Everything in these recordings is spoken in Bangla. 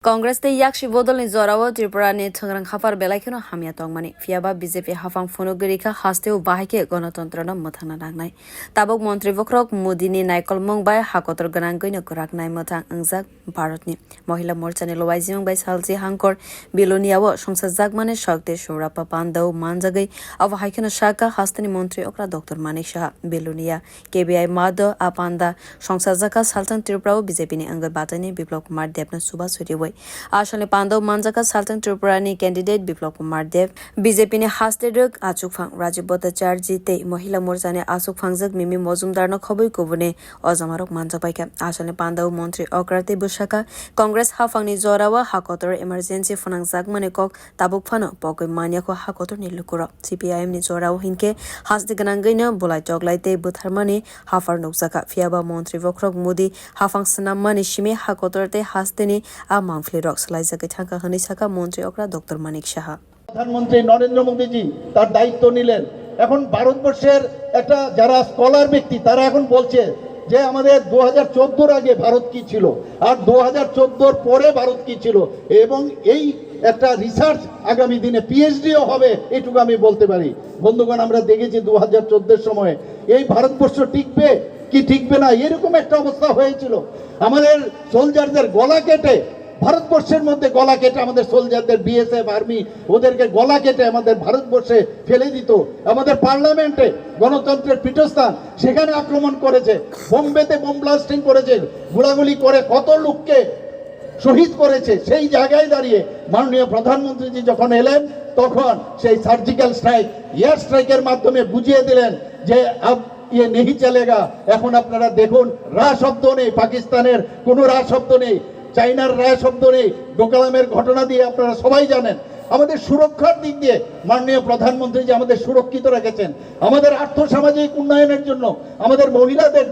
Congress te yakshi bodol ni zorawo Tripura ni thangrang khafar belaikino hamia tongmani fiaba BJP hafang phonogirika hasteu bahike ganatantrana mathana nagnai tabok mantri bokrok Modi ni naikol mongbai hakotor gananggoino koraknai mathang angjak Bharatni Mahila Morcha ni lowaijing bai salji hangkor biloniawo songsajak mane shakte shurapa pandau manjagai ava haikino shaka hastani mantri okra Dr Manik Shah bilonia KBI mado apanda songsajaka saltang Tripura BJP ni angai batani Biplop Kumar Debna suba suriwai Ashale Pandau Manjaka Saltang Tripurani candidate Biplop Kumar Dev BJP ne Hasteduk Achukphang Rajiv Bhattacharya te Mahila Morcha ne Asuk Phangjak Mimi Mozumdar no khoboi kubune Ozamarok Manjapaika Ashale Pandau Mantri Okrate Bushaka Congress Hafang ni Zorawa Hakotor emergency Phanangjak mane kok tabuk phano pokoi mania ko Hakotor ni lukuro CPIM ni Zorawa hinke Hasde ganangaina Bulai Joglaite Butharmani Hafar Nukjaka Fiaba Mantri Vokrok Modi Hafang Sanamani Shime Hakotor te Hasteni Amang Flirok Salaizake Thaka Hanisaka Mantri Okra Dr Manik Shah প্রধানমন্ত্রী নরেন্দ্র মোদীজি তার দায়িত্ব নিলেন এখন ভারতবর্ষের একটা যারা স্কলার ব্যক্তি তারা এখন বলছে যে আমাদের 2014 এর আগে ভারত কি ছিল আর 2014 এর পরে ভারত কি ছিল এবং এই একটা রিসার্চ আগামী দিনে পিএইচডিও হবে এটুকু আমি বলতে পারি বন্ধুগণ আমরা দেখেছি 2014 এর সময় এই ভারতবর্ষ টিকবে কি টিকবে না এরকম একটা অবস্থা হয়েছিল আমাদের সোলজারদের গলা কেটে ভারতবর্ষের মধ্যে গলা কেটে আমাদের সোলজারদের বিএসএফ আর্মি ওদেরকে গলা কেটে আমাদের ভারতবর্ষে ফেলে দিত আমাদের পার্লামেন্টে গণতন্ত্রের পীঠস্থান সেখানে আক্রমণ করেছে বোম্বেতে বোম ব্লাস্টিং করেছে গোলাগুলি করে কত লোককে শহীদ করেছে সেই জায়গায় দাঁড়িয়ে মাননীয় প্রধানমন্ত্রীজি যখন এলেন তখন সেই সার্জিক্যাল স্ট্রাইক এয়ার স্ট্রাইকের মাধ্যমে বুঝিয়ে দিলেন যে ये नहीं चलेगा এখন আপনারা দেখুন রা শব্দ নেই পাকিস্তানের কোনো রা শব্দ নেই চাইনার রা শব্দ নেই ডোকলামের ঘটনা দিয়ে আপনারা সবাই জানেন আমাদের সুরক্ষার দিক দিয়ে মাননীয় প্রধানমন্ত্রী যে আমাদের সুরক্ষিত রেখেছেন আমাদের আর্থসামাজিক উন্নয়নের জন্য আমাদের মহিলাদের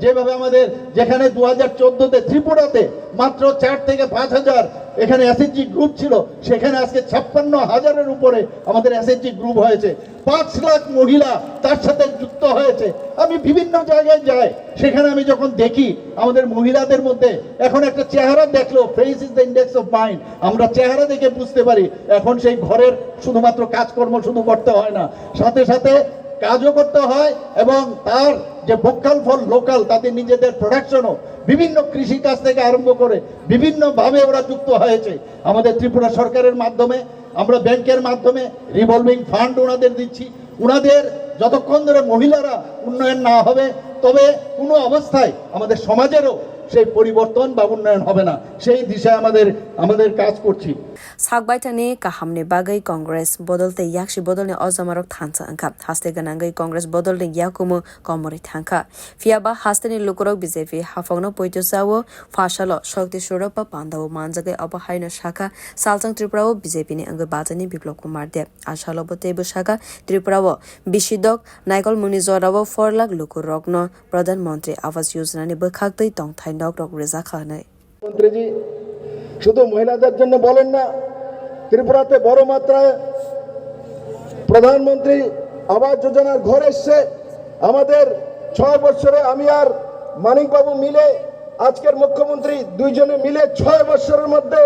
যেভাবে আমাদের যেখানে 2014 তে ত্রিপুরাতে মাত্র 4 থেকে 5000 এখানে এসএসজি গ্রুপ ছিল সেখানে আজকে 56,000 এর উপরে আমাদের এসএসজি গ্রুপ হয়েছে 5 লাখ মহিলা তার সাথে যুক্ত হয়েছে আমি বিভিন্ন জায়গায় যাই সেখানে আমি যখন দেখি আমাদের মহিলাদের মধ্যে এখন একটা চেহারা দেখলো face is the index of mind আমরা চেহারা দেখে বুঝতে পারি এখন সেই ঘরের শুধুমাত্র কাজকর্ম শুধু করতে হয় না সাথে সাথে কাজও করতে হয় এবং তার যে ভোকাল ফর লোকাল তাদের নিজেদের প্রোডাকশনও বিভিন্ন কৃষি কাজ থেকে আরম্ভ করে বিভিন্ন ভাবে ওরা যুক্ত হয়েছে আমাদের ত্রিপুরা সরকারের মাধ্যমে আমরা ব্যাংকের মাধ্যমে রিভলভিং ফান্ড ওনাদের দিচ্ছি ওনাদের যতক্ষণ ধরে মহিলারা উন্নয়ন না হবে তবে কোনো অবস্থায় আমাদের সমাজেরও সেই পরিবর্তন বা উন্নয়ন হবে না সেই দিশায় আমাদের কাজ করছি Sakbaitani kahamne bagai Congress bodolte yakshi bodolne ozamarok thansa angka haste ganangai Congress bodolne yakumu komori thanka fiaba hasteni lukurok BJP hafongno poitosawo fashalo shokti shurapa pandawo manjagai abahaino shaka saltang Tripurao BJP ni angai batani Biplop Kumar Dev ashalo botebo shaka Tripurao bishidok naikol munizorawo 4 lakh lukurokno Pradhan Mantri Awas Yojana ni bokhaktei tongthai nokrok reza khanai মন্ত্রীজি শুধু মহিলাদের জন্য বলেন না ত্রিপুরাতে বড় মাত্রায় প্রধানমন্ত্রী আবাস যোজনার ঘর এসেছে আমাদের 6 বছরে আমি আর মানিক বাবু মিলে আজকের মুখ্যমন্ত্রী দুইজনে মিলে 6 বছরের মধ্যে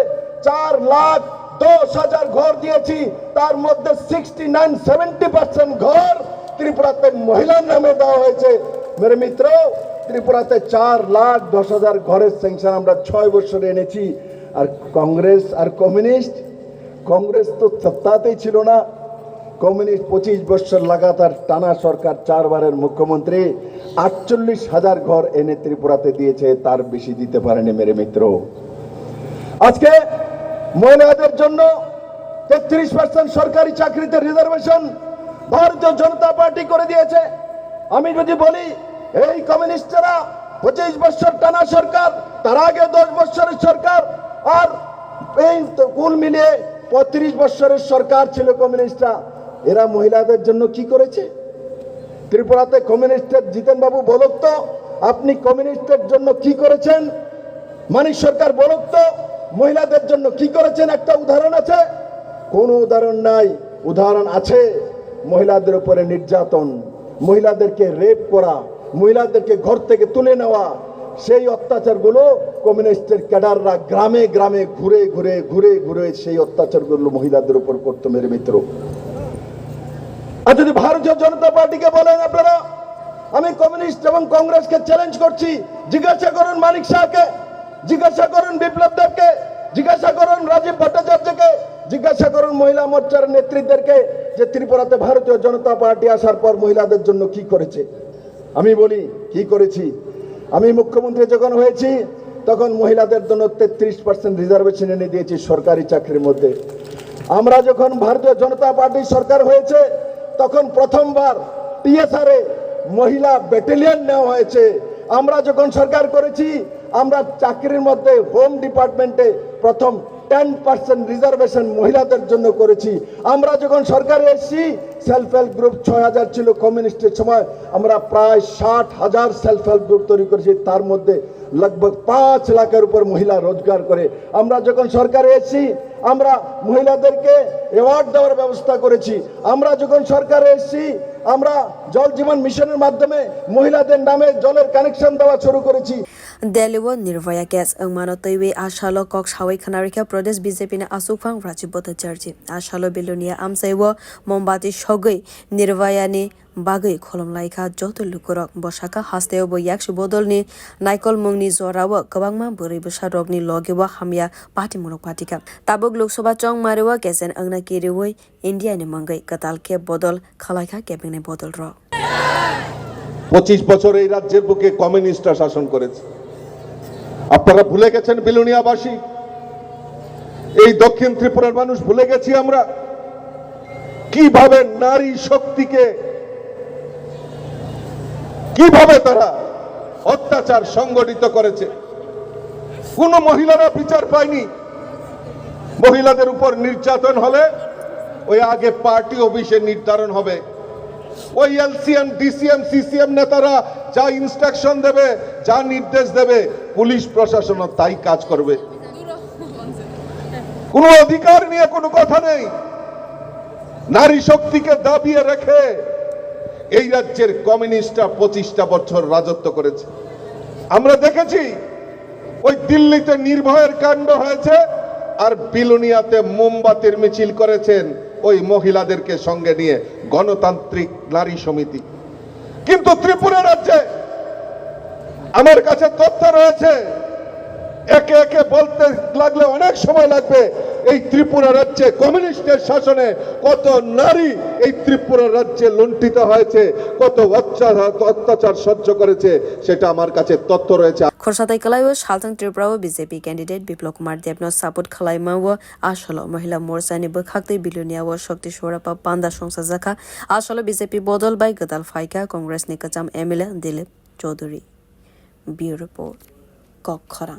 4,10,000 ঘর দিয়েছি তার মধ্যে 69-70% ঘর ত্রিপুরাতে মহিলার নামে দেওয়া হয়েছে মেরে মিত্র ত্রিপুরাতে 4,10,000 ঘরের স্যাংশন আমরা 6 বছরে এনেছি আর কংগ্রেস আর কংগ্রেস তো সত্তাতেই ছিল না কমিউনিস্ট 25 বছর লাগাতার টানা সরকার 4 বারের মুখ্যমন্ত্রী 48,000 ঘর এনে ত্রিপুরাতে দিয়েছে তার বেশি দিতে পারেনি মেরে মিত্র আজকে মহিলাদের জন্য 33% সরকারি চাকরিতে রিজার্ভেশন ভারতীয় জনতা পার্টি করে দিয়েছে আমি যদি বলি এই কমিউনিস্টরা 25 বছর টানা সরকার তার আগে 10 বছরের সরকার আর এই কুল মিলিয়ে 35 বছরের সরকার ছিল কমিউনিস্টরা এরা মহিলাদের জন্য কি করেছে ত্রিপুরাতে কমিউনিস্টের জিতেন বাবু বলুক তো আপনি কমিউনিস্টের জন্য কি করেছেন মানিক সরকার বলুক তো মহিলাদের জন্য কি করেছেন একটা উদাহরণ আছে কোনো উদাহরণ নাই উদাহরণ আছে মহিলাদের উপরে নির্যাতন মহিলাদেরকে রেপ করা মহিলাদেরকে ঘর থেকে তুলে নেওয়া সেই অত্যাচারগুলো কমিউনিস্টের ক্যাডাররা গ্রামে গ্রামে ঘুরে সেই অত্যাচারগুলো মহিলাদের উপর করতো মেরে মিত্র। আর যদি ভারতীয় জনতা পার্টিকে বলেন আপনারা, আমি কমিউনিস্ট এবং কংগ্রেসকে চ্যালেঞ্জ করছি, জিজ্ঞাসা করুন মানিক শাহকে, জিজ্ঞাসা করুন বিপ্লব দেবকে, জিজ্ঞাসা করুন রাজীব ভট্টাচার্যকে, জিজ্ঞাসা করুন মহিলা মোর্চার নেতৃত্বদেরকে যে ত্রিপুরাতে ভারতীয় জনতা পার্টি আসার পর মহিলাদের জন্য কি করেছে। আমি বলি কি করেছি। আমি মুখ্যমন্ত্রী যখন হয়েছি তখন মহিলাদের জন্য 33% রিজার্ভেশন এনে দিয়েছি সরকারি চাকরির মধ্যে। আমরা যখন ভারতীয় জনতা পার্টি সরকার হয়েছে তখন প্রথমবার টিএসআর এ মহিলা ব্যাটালিয়ন নেওয়া হয়েছে। আমরা যখন সরকার করেছি আমরা চাকরির মধ্যে হোম ডিপার্টমেন্টে প্রথম 10% রিজার্ভেশন মহিলাদের জন্য করেছি। আমরা যখন সরকারে এসেছি সেলফ হেল্প গ্রুপ 6000 ছিল কমিউনিস্টের সময়, আমরা প্রায় 60,000 সেলফ হেল্প গ্রুপ তৈরি করেছি, তার মধ্যে लगभग 5 লাখের উপর মহিলা রোজগার করে। আমরা যখন সরকারে এসেছি আমরা মহিলাদেরকে অ্যাওয়ার্ড দেওয়ার ব্যবস্থা করেছি। আমরা যখন সরকারে এসেছি আমরা জল জীবন মিশনের মাধ্যমে মহিলাদের নামে জলের কানেকশন দেওয়া শুরু করেছি। Deliwo Nirvaya Gas Angmano Taiwe Ashalo Kok Shawai Khanarika Pradesh BJP na Asufang Rajiv Bhattacharjee Ashalo Bilonia Amsaiwo Mombati Shogoi Nirvaya ni Bagai Kholom Laika Joto Lukurok Boshaka Hasteo Bo Yakshi Bodolni Naikol Mungni Zorawa Kabangma Buri Busharogni Logewa Hamya Party Monopatika Tabuk Lok Sabha Chong Marewa Gesen Angna Kiriwoi India ni Mangai Katalke Bodol Khalaika Kebine Bodol Ro 25 বছর এই রাজ্যের বুকে কমিউনিস্টরা শাসন করেছে। আপনারা ভুলে গেছেন বিলুনিয়াবাসী, এই দক্ষিণ ত্রিপুরার মানুষ ভুলে গেছি আমরা কিভাবে নারী শক্তিকে কিভাবে তারা অত্যাচার সংগঠিত করেছে। কোন মহিলারা বিচার পায়নি। মহিলাদের উপর নির্যাতন হলে ওই আগে পার্টি অফিসে নির্ধারণ হবে, ওই এলসিএম ডিসিএম সিসিএম নেতারা যা ইনস্ট্রাকশন দেবে, যা নির্দেশ দেবে, পুলিশ প্রশাসনও তাই কাজ করবে। কোনো অধিকার নিয়ে কোনো কথা নেই। নারী শক্তিকে দাবিয়ে রেখে এই রাজ্যের কমিউনিস্টরা 25টা বছর রাজত্ব করেছে। আমরা দেখেছি ওই দিল্লিতে নির্ভয়ের কাণ্ড হয়েছে আর বিলুনিয়াতে মোমবাতির মিছিল করেছেন ওই মহিলাদেরকে সঙ্গে নিয়ে গণতান্ত্রিক নারী সমিতি। কিন্তু ত্রিপুরা রাজ্যে আমার কাছে তথ্য রয়েছে, একে একে বলতে লাগলে অনেক সময় লাগবে, এই ত্রিপুরা রাজ্যে কমিউনিস্টের শাসনে কত নারী এই ত্রিপুরা রাজ্যে লুণ্ঠিত হয়েছে, কত অত্যাচার সহ্য করেছে, সেটা আমার কাছে তথ্য রয়েছে। খরসাতাই কালাইও সালতাং ত্রিপুরাও BJP candidate Biplab Kumar দেবনো support খালাইমাও আসলো মহিলা মোর্চানি বখাক্তি বিলুনিয়াও শক্তি সোরাপা পান্ডা সংসদ জাখা আসলো বিজেপি বদল বাই গদাল ফাইকা কংগ্রেস নিকাচাম MLA Dilip Chowdhury. Bureau report কক্ষরা।